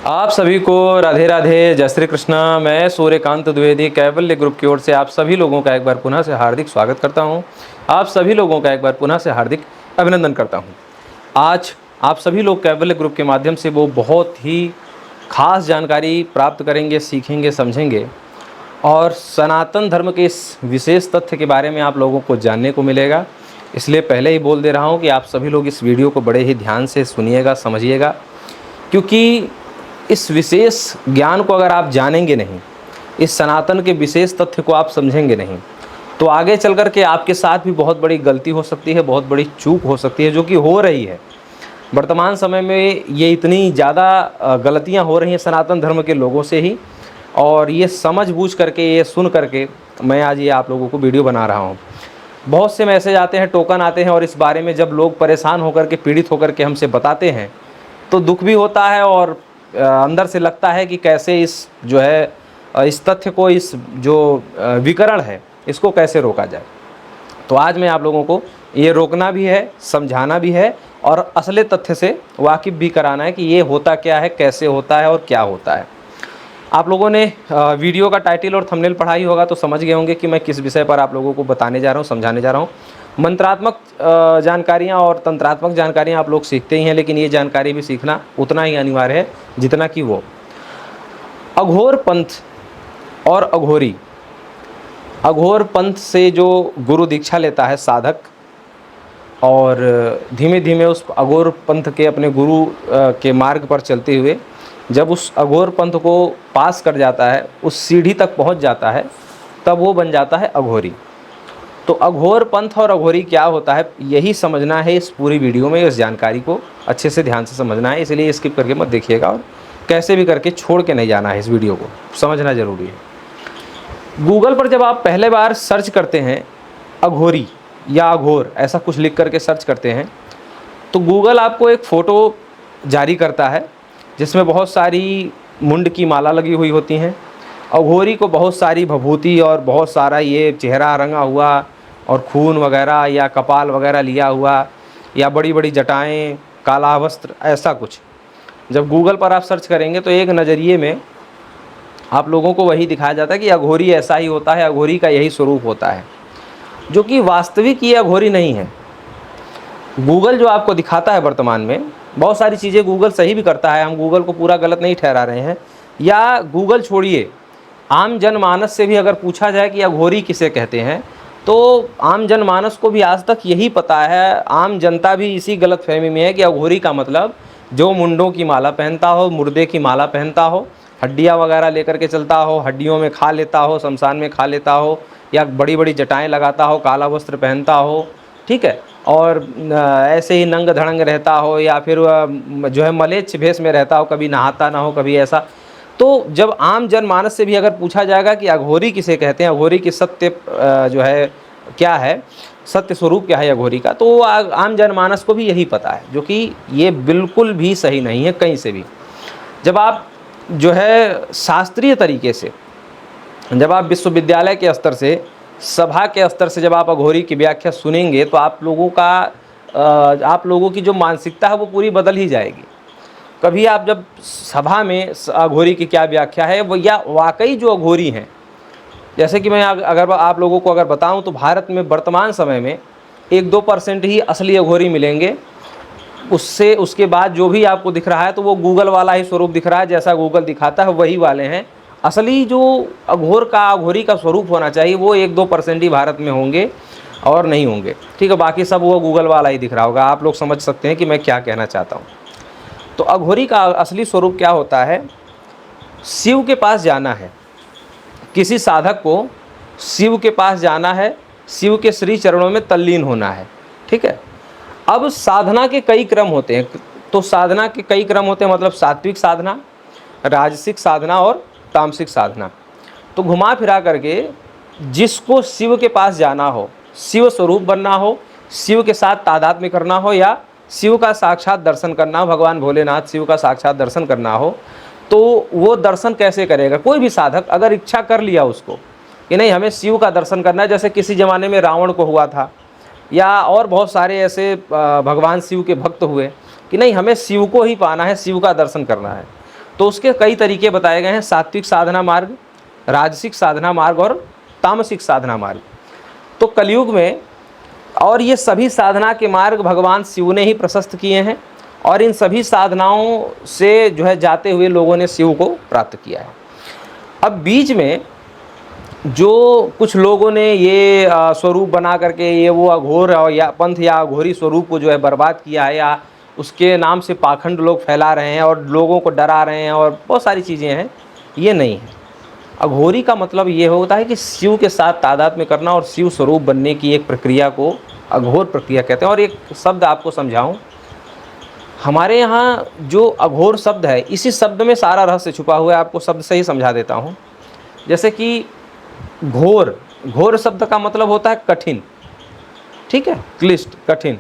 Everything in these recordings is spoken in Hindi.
आप सभी को राधे राधे, जय श्री कृष्णा। मैं सूर्यकांत द्विवेदी कैवल्य ग्रुप की ओर से आप सभी लोगों का एक बार पुनः से हार्दिक स्वागत करता हूं। आप सभी लोगों का एक बार पुनः से हार्दिक अभिनंदन करता हूं। आज आप सभी लोग कैवल्य ग्रुप के माध्यम से वो बहुत ही खास जानकारी प्राप्त करेंगे, सीखेंगे, समझेंगे और सनातन धर्म के इस विशेष तथ्य के बारे में आप लोगों को जानने को मिलेगा। इसलिए पहले ही बोल दे रहा हूँ कि आप सभी लोग इस वीडियो को बड़े ही ध्यान से सुनिएगा, समझिएगा, क्योंकि इस विशेष ज्ञान को अगर आप जानेंगे नहीं, इस सनातन के विशेष तथ्य को आप समझेंगे नहीं, तो आगे चल कर के आपके साथ भी बहुत बड़ी गलती हो सकती है, बहुत बड़ी चूक हो सकती है, जो कि हो रही है। वर्तमान समय में ये इतनी ज़्यादा गलतियां हो रही हैं सनातन धर्म के लोगों से ही, और ये समझ बूझ करके, ये सुन करके मैं आज ये आप लोगों को वीडियो बना रहा हूँ। बहुत से मैसेज आते हैं, टोकन आते हैं, और इस बारे में जब लोग परेशान होकर के, पीड़ित होकर के हमसे बताते हैं तो दुख भी होता है और अंदर से लगता है कि कैसे इस जो है इस तथ्य को, इस जो विकरण है, इसको कैसे रोका जाए। तो आज मैं आप लोगों को ये रोकना भी है, समझाना भी है और असली तथ्य से वाकिफ़ भी कराना है कि ये होता क्या है, कैसे होता है और क्या होता है। आप लोगों ने वीडियो का टाइटल और थंबनेल पढ़ा ही होगा तो समझ गए होंगे कि मैं किस विषय पर आप लोगों को बताने जा रहा हूँ, समझाने जा रहा हूँ। मंत्रात्मक जानकारियाँ और तंत्रात्मक जानकारियाँ आप लोग सीखते ही हैं, लेकिन ये जानकारी भी सीखना उतना ही अनिवार्य है जितना कि वो अघोर पंथ और अघोरी। अघोर पंथ से जो गुरु दीक्षा लेता है साधक, और धीमे धीमे उस अघोर पंथ के अपने गुरु के मार्ग पर चलते हुए जब उस अघोर पंथ को पास कर जाता है, उस सीढ़ी तक पहुंच जाता है, तब वो बन जाता है अघोरी। तो अघोर पंथ और अघोरी क्या होता है, यही समझना है इस पूरी वीडियो में। इस जानकारी को अच्छे से ध्यान से समझना है, इसलिए स्किप करके मत देखिएगा और कैसे भी करके छोड़ के नहीं जाना है। इस वीडियो को समझना ज़रूरी है। गूगल पर जब आप पहले बार सर्च करते हैं अघोरी या अघोर, ऐसा कुछ लिख करके सर्च करते हैं, तो गूगल आपको एक फ़ोटो जारी करता है जिसमें बहुत सारी मुंड की माला लगी हुई होती हैं। अघोरी को बहुत सारी भभूति और बहुत सारा ये चेहरा रंगा हुआ और खून वगैरह या कपाल वगैरह लिया हुआ या बड़ी बड़ी जटाएं, काला वस्त्र, ऐसा कुछ जब गूगल पर आप सर्च करेंगे तो एक नज़रिए में आप लोगों को वही दिखाया जाता है कि अघोरी ऐसा ही होता है, अघोरी का यही स्वरूप होता है, जो कि वास्तविक ये अघोरी नहीं है। गूगल जो आपको दिखाता है वर्तमान में, बहुत सारी चीज़ें गूगल सही भी करता है, हम गूगल को पूरा गलत नहीं ठहरा रहे हैं, या गूगल छोड़िए, आम जनमानस से भी अगर पूछा जाए कि अघोरी किसे कहते हैं, तो आम जनमानस को भी आज तक यही पता है। आम जनता भी इसी गलतफहमी में है कि अघोरी का मतलब जो मुंडों की माला पहनता हो, मुर्दे की माला पहनता हो, हड्डियाँ वगैरह लेकर के चलता हो, हड्डियों में खा लेता हो, शमशान में खा लेता हो, या बड़ी बड़ी जटाएँ लगाता हो, काला वस्त्र पहनता हो, ठीक है, और ऐसे ही नंग धड़ंग रहता हो, या फिर जो है मलेच्छ भेष में रहता हो, कभी नहाता ना हो, कभी ऐसा। तो जब आम जनमानस से भी अगर पूछा जाएगा कि अघोरी किसे कहते हैं, अघोरी की सत्य जो है क्या है, सत्य स्वरूप क्या है अघोरी का, तो आम जनमानस को भी यही पता है, जो कि ये बिल्कुल भी सही नहीं है कहीं से भी। जब आप जो है शास्त्रीय तरीके से, जब आप विश्वविद्यालय के स्तर से, सभा के स्तर से जब आप अघोरी की व्याख्या सुनेंगे, तो आप लोगों की जो मानसिकता है वो पूरी बदल ही जाएगी। कभी आप जब सभा में अघोरी की क्या व्याख्या है वो, या वाकई जो अघोरी हैं, जैसे कि मैं अगर आप लोगों को अगर बताऊं तो भारत में वर्तमान समय में 1-2% ही असली अघोरी मिलेंगे। उसके बाद जो भी आपको दिख रहा है तो वो गूगल वाला ही स्वरूप दिख रहा है, जैसा गूगल दिखाता है वही वाले हैं। असली जो अघोरी का स्वरूप होना चाहिए वो 1-2% ही भारत में होंगे और नहीं होंगे, ठीक है। बाकी सब वो गूगल वाला ही दिख रहा होगा। आप लोग समझ सकते हैं कि मैं क्या कहना चाहता हूँ। तो अघोरी का असली स्वरूप क्या होता है, शिव के पास जाना है, किसी साधक को शिव के पास जाना है, शिव के श्री चरणों में तल्लीन होना है, ठीक है। अब साधना के कई क्रम होते हैं, तो साधना के कई क्रम होते हैं, मतलब सात्विक साधना, राजसिक साधना और तामसिक साधना। तो घुमा फिरा करके जिसको शिव के पास जाना हो, शिव स्वरूप बनना हो, शिव के साथ तादात्म्य करना हो, या शिव का साक्षात दर्शन करना हो, भगवान भोलेनाथ शिव का साक्षात दर्शन करना हो, तो वो दर्शन कैसे करेगा। कोई भी साधक अगर इच्छा कर लिया उसको कि नहीं हमें शिव का दर्शन करना है, जैसे किसी ज़माने में रावण को हुआ था, या और बहुत सारे ऐसे भगवान शिव के भक्त हुए कि नहीं हमें शिव को ही पाना है, शिव का दर्शन करना है, तो उसके कई तरीके बताए गए हैं, सात्विक साधना मार्ग, राजसिक साधना मार्ग और तामसिक साधना मार्ग। तो कलयुग में और ये सभी साधना के मार्ग भगवान शिव ने ही प्रशस्त किए हैं और इन सभी साधनाओं से जो है जाते हुए लोगों ने शिव को प्राप्त किया है। अब बीच में जो कुछ लोगों ने ये स्वरूप बना करके ये वो अघोर या पंथ या अघोरी स्वरूप को जो है बर्बाद किया है, या उसके नाम से पाखंड लोग फैला रहे हैं और लोगों को डरा रहे हैं और बहुत सारी चीज़ें हैं, ये नहीं है। अघोरी का मतलब ये होता है कि शिव के साथ तादात्म्य करना और शिव स्वरूप बनने की एक प्रक्रिया को अघोर प्रक्रिया कहते हैं। और एक शब्द आपको समझाऊं, हमारे यहाँ जो अघोर शब्द है, इसी शब्द में सारा रहस्य छुपा हुआ है। आपको शब्द से ही समझा देता हूँ। जैसे कि घोर, घोर शब्द का मतलब होता है कठिन, ठीक है, क्लिष्ट, कठिन,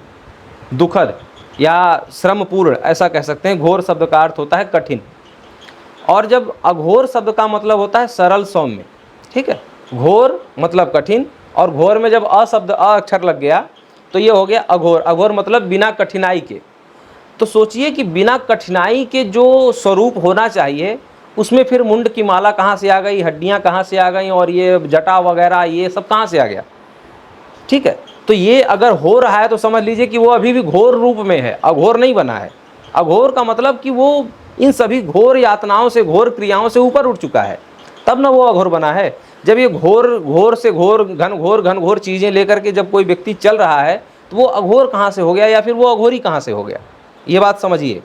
दुखद या श्रमपूर्ण, ऐसा कह सकते हैं। घोर शब्द का अर्थ होता है कठिन। और जब अघोर शब्द का मतलब होता है सरल सौम्य, ठीक है। घोर मतलब कठिन, और घोर में जब अशब्द अक्षर लग गया तो ये हो गया अघोर। अघोर मतलब बिना कठिनाई के। तो सोचिए कि बिना कठिनाई के जो स्वरूप होना चाहिए, उसमें फिर मुंड की माला कहाँ से आ गई, हड्डियाँ कहाँ से आ गई, और ये जटा वगैरह ये सब कहाँ से आ गया, ठीक है। तो ये अगर हो रहा है तो समझ लीजिए कि वो अभी भी घोर रूप में है, अघोर नहीं बना है। अघोर का मतलब कि वो इन सभी घोर यातनाओं से, घोर क्रियाओं से ऊपर उठ चुका है, तब ना वो अघोर बना है। जब ये घोर घोर से घोर घन घोर चीज़ें लेकर के जब कोई व्यक्ति चल रहा है, तो वो अघोर कहाँ से हो गया, या फिर वो अघोरी कहाँ से हो गया, ये बात समझिए।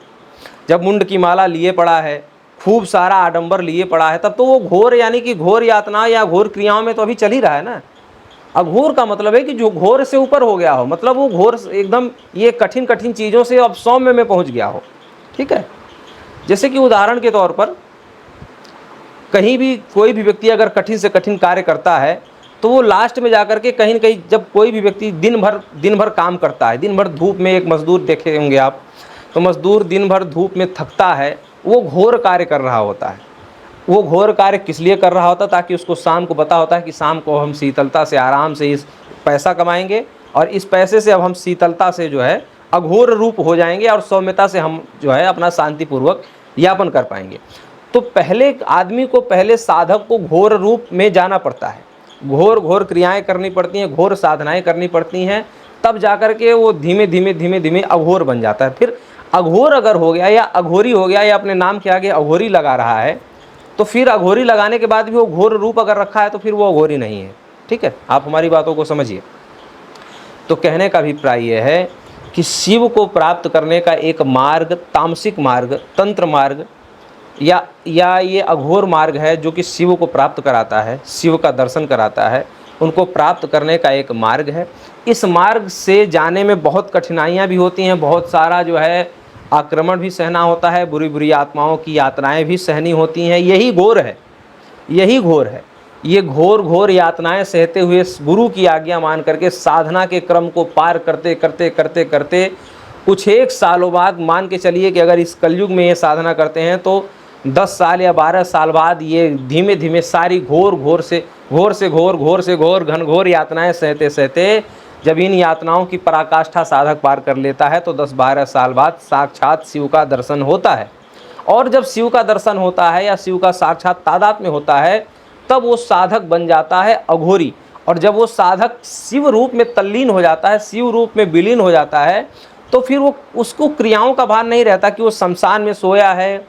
जब मुंड की माला लिए पड़ा है, खूब सारा आडंबर लिए पड़ा है, तब तो वो घोर यानी कि घोर यातना या घोर क्रियाओं में तो अभी चल ही रहा है ना। अघोर का मतलब है कि जो घोर से ऊपर हो गया हो, मतलब वो घोर एकदम ये कठिन कठिन चीज़ों से अब सौम्य में पहुंच गया हो, ठीक है। जैसे कि उदाहरण के तौर पर कहीं भी कोई भी व्यक्ति अगर कठिन से कठिन कार्य करता है, तो वो लास्ट में जाकर के कहीं न कहीं, जब कोई भी व्यक्ति दिन भर काम करता है, दिन भर धूप में, एक मजदूर देखे होंगे आप, तो मजदूर दिन भर धूप में थकता है, वो घोर कार्य कर रहा होता है। वो घोर कार्य किस लिए कर रहा होता है, ताकि उसको शाम को पता होता है कि शाम को हम शीतलता से आराम से इस पैसा कमाएंगे, और इस पैसे से अब हम शीतलता से जो है अघोर रूप हो जाएंगे, और सौम्यता से हम जो है अपना शांतिपूर्वक यापन कर पाएंगे। तो पहले आदमी को, पहले साधक को घोर रूप में जाना पड़ता है, घोर घोर क्रियाएं करनी पड़ती हैं, घोर साधनाएं करनी पड़ती हैं, तब जाकर के वो धीमे धीमे अघोर बन जाता है। फिर अघोर अगर हो गया या अघोरी हो गया, या अपने नाम के आगे अघोरी लगा रहा है, तो फिर अघोरी लगाने के बाद भी वो घोर रूप अगर रखा है तो फिर वो अघोरी नहीं है, ठीक है। आप हमारी बातों को समझिए। तो कहने का अभिप्राय यह है कि शिव को प्राप्त करने का एक मार्ग, तामसिक मार्ग, तंत्र मार्ग या ये अघोर मार्ग है, जो कि शिव को प्राप्त कराता है, शिव का दर्शन कराता है, उनको प्राप्त करने का एक मार्ग है। इस मार्ग से जाने में बहुत कठिनाइयाँ भी होती हैं, बहुत सारा जो है आक्रमण भी सहना होता है, बुरी बुरी आत्माओं की यातनाएं भी सहनी होती हैं। यही घोर है, यही घोर है। ये घोर घोर यातनाएं सहते हुए गुरु की आज्ञा मान करके साधना के क्रम को पार करते करते करते करते कुछ एक सालों बाद, मान के चलिए कि अगर इस कलयुग में ये साधना करते हैं तो 10 साल या 12 साल बाद ये धीमे धीमे सारी घोर से घोर घनघोर यातनाएं सहते सहते जब इन यातनाओं की पराकाष्ठा साधक पार कर लेता है, तो 10-12 साल बाद साक्षात शिव का दर्शन होता है। और जब शिव का दर्शन होता है या शिव का साक्षात तादात्म्य होता है, तब वो साधक बन जाता है अघोरी। और जब वो साधक शिव रूप में तल्लीन हो जाता है, शिव रूप में विलीन हो जाता है, तो फिर वो, उसको क्रियाओं का भान नहीं रहता कि वो शमशान में सोया है,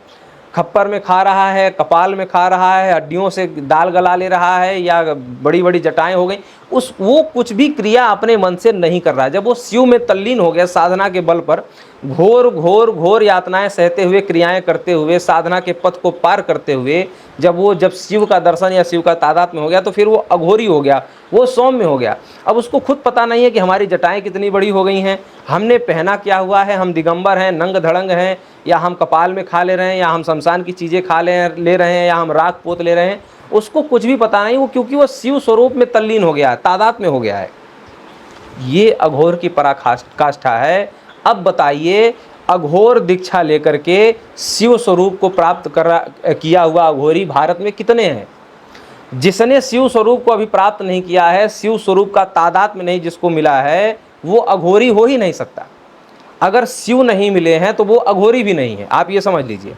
खप्पर में खा रहा है, कपाल में खा रहा है, हड्डियों से दाल गला ले रहा है, या बड़ी बड़ी जटाएं हो गई, वो कुछ भी क्रिया अपने मन से नहीं कर रहा है। जब वो शिव में तल्लीन हो गया, साधना के बल पर घोर घोर घोर यातनाएं सहते हुए, क्रियाएं करते हुए, साधना के पथ को पार करते हुए, जब शिव का दर्शन या शिव का तादात्म्य हो गया, तो फिर वो अघोरी हो गया, वो सौम्य हो गया। अब उसको खुद पता नहीं है कि हमारी जटाएं कितनी बड़ी हो गई हैं, हमने पहना क्या हुआ है, हम दिगंबर हैं, नंग धड़ंग हैं, या हम कपाल में खा ले रहे हैं, या हम शमशान की चीज़ें खा ले रहे हैं, या हम राख पोत ले रहे हैं, उसको कुछ भी पता नहीं। वो क्योंकि वो शिव स्वरूप में तल्लीन हो गया है, तादात्म्य हो गया है। ये अघोर की पराकाष्ठा है। अब बताइए, अघोर दीक्षा लेकर के शिव स्वरूप को प्राप्त किया हुआ अघोरी भारत में कितने हैं? जिसने शिव स्वरूप को अभी प्राप्त नहीं किया है, शिव स्वरूप का तादात्म्य नहीं जिसको मिला है, वो अघोरी हो ही नहीं सकता। अगर शिव नहीं मिले हैं तो वो अघोरी भी नहीं है, आप ये समझ लीजिए।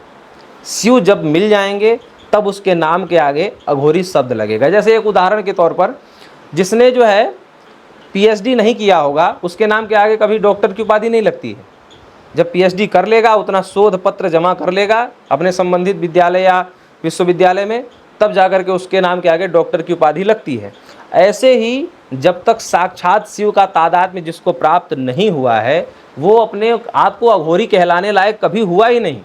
शिव जब मिल जाएंगे तब उसके नाम के आगे अघोरी शब्द लगेगा। जैसे एक उदाहरण के तौर पर, जिसने जो है पीएचडी नहीं किया होगा उसके नाम के आगे कभी डॉक्टर की उपाधि नहीं लगती है। जब पीएचडी कर लेगा, उतना शोध पत्र जमा कर लेगा अपने संबंधित विद्यालय या विश्वविद्यालय में, तब जाकर के उसके नाम के आगे डॉक्टर की उपाधि लगती है। ऐसे ही जब तक साक्षात शिव का तादात्म्य जिसको प्राप्त नहीं हुआ है, वो अपने आप को अघोरी कहलाने लायक कभी हुआ ही नहीं।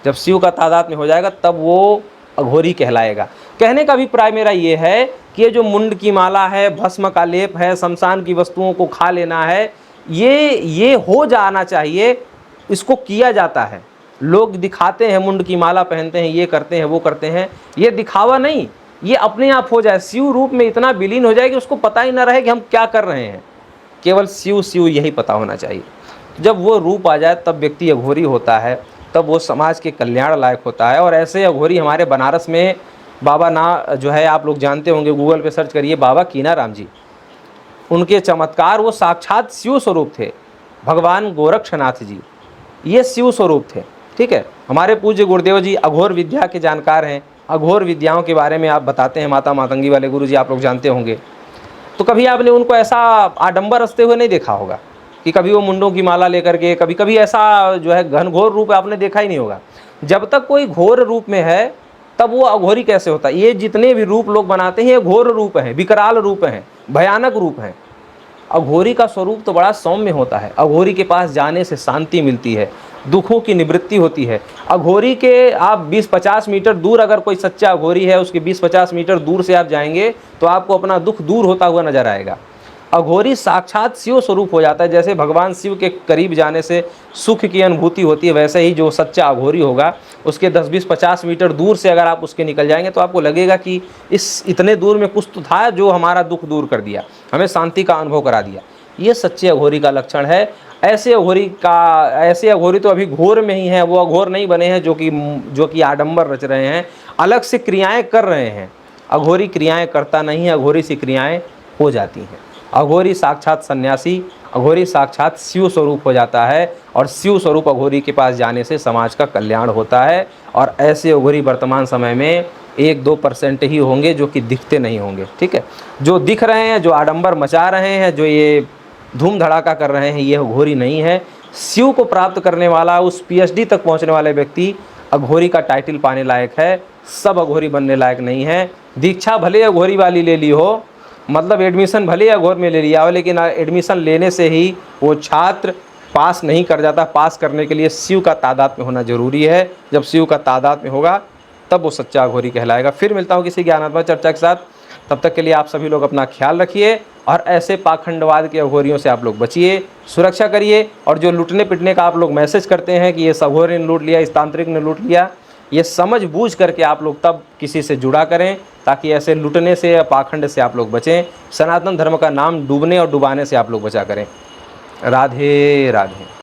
जब शिव का तादात्म्य हो जाएगा तब वो अघोरी कहलाएगा। कहने का अभिप्राय मेरा ये है कि ये जो मुंड की माला है, भस्म का लेप है, शमशान की वस्तुओं को खा लेना है, ये हो जाना चाहिए। इसको किया जाता है, लोग दिखाते हैं, मुंड की माला पहनते हैं, ये करते हैं, वो करते हैं, ये दिखावा नहीं, ये अपने आप हो जाए, शिव रूप में इतना विलीन हो जाए कि उसको पता ही ना रहे कि हम क्या कर रहे हैं। केवल शिव शिव यही पता होना चाहिए। जब वो रूप आ जाए तब व्यक्ति अघोरी होता है, तब वो समाज के कल्याण लायक होता है। और ऐसे अघोरी हमारे बनारस में बाबा ना जो है, आप लोग जानते होंगे, गूगल पे सर्च करिए, बाबा कीनाराम जी। उनके चमत्कार, वो साक्षात शिव स्वरूप थे। भगवान गोरक्षनाथ जी ये शिव स्वरूप थे। ठीक है, हमारे पूज्य गुरुदेव जी अघोर विद्या के जानकार हैं। अघोर विद्याओं के बारे में आप बताते हैं, माता मातंगी वाले गुरु जी आप लोग जानते होंगे। तो कभी आपने उनको ऐसा आडंबर हंसते हुए नहीं देखा होगा कि कभी वो मुंडों की माला लेकर के, कभी कभी ऐसा जो है घनघोर रूप आपने देखा ही नहीं होगा। जब तक कोई घोर रूप में है तब वो अघोरी कैसे होता है। ये जितने भी रूप लोग बनाते हैं ये घोर रूप हैं, विकराल रूप हैं, भयानक रूप हैं। अघोरी का स्वरूप तो बड़ा सौम्य होता है। अघोरी के पास जाने से शांति मिलती है, दुखों की निवृत्ति होती है। अघोरी के आप 20-50 मीटर दूर अगर कोई सच्चा अघोरी है, उसके 20-50 मीटर दूर से आप जाएंगे तो आपको अपना दुख दूर होता हुआ नजर आएगा। अघोरी साक्षात शिव स्वरूप हो जाता है। जैसे भगवान शिव के करीब जाने से सुख की अनुभूति होती है, वैसे ही जो सच्चा अघोरी होगा उसके 10-20-50 मीटर दूर से अगर आप उसके निकल जाएंगे तो आपको लगेगा कि इस इतने दूर में कुछ तो था जो हमारा दुख दूर कर दिया, हमें शांति का अनुभव करा दिया। ये सच्चे अघोरी का लक्षण है। ऐसे अघोरी तो अभी घोर में ही हैं, वो अघोर नहीं बने हैं जो कि आडंबर रच रहे हैं, अलग से क्रियाएं कर रहे हैं। अघोरी क्रियाएं करता नहीं है, अघोरी सी क्रियाएं हो जाती हैं। अघोरी साक्षात सन्यासी, अघोरी साक्षात शिव स्वरूप हो जाता है। और शिव स्वरूप अघोरी के पास जाने से समाज का कल्याण होता है। और ऐसे अघोरी वर्तमान समय में 1-2% ही होंगे जो कि दिखते नहीं होंगे। ठीक है, जो दिख रहे हैं, जो आडंबर मचा रहे हैं, जो ये धूम धड़ाका कर रहे हैं, ये अघोरी नहीं है। शिव को प्राप्त करने वाला, उस पीएचडी तक पहुंचने वाले व्यक्ति अघोरी का टाइटल पाने लायक है। सब अघोरी बनने लायक नहीं है। दीक्षा भले अघोरी वाली ले ली हो, मतलब एडमिशन भले अघोर में ले लिया हो, लेकिन एडमिशन लेने से ही वो छात्र पास नहीं कर जाता। पास करने के लिए शिव का तादात्म्य होना जरूरी है। जब शिव का तादात्म्य होगा तब वो सच्चा अघोरी कहलाएगा। फिर मिलता हूँ किसी ज्ञानात्मक चर्चा के साथ। तब तक के लिए आप सभी लोग अपना ख्याल रखिए और ऐसे पाखंडवाद के अघोरियों से आप लोग बचिए, सुरक्षा करिए। और जो लूटने पिटने का आप लोग मैसेज करते हैं कि ये अघोरी ने लूट लिया, इस तांत्रिक ने लूट लिया, ये समझ बूझ करके आप लोग तब किसी से जुड़ा करें, ताकि ऐसे लूटने से या पाखंड से आप लोग बचें। सनातन धर्म का नाम डूबने और डुबाने से आप लोग बचा करें। राधे राधे।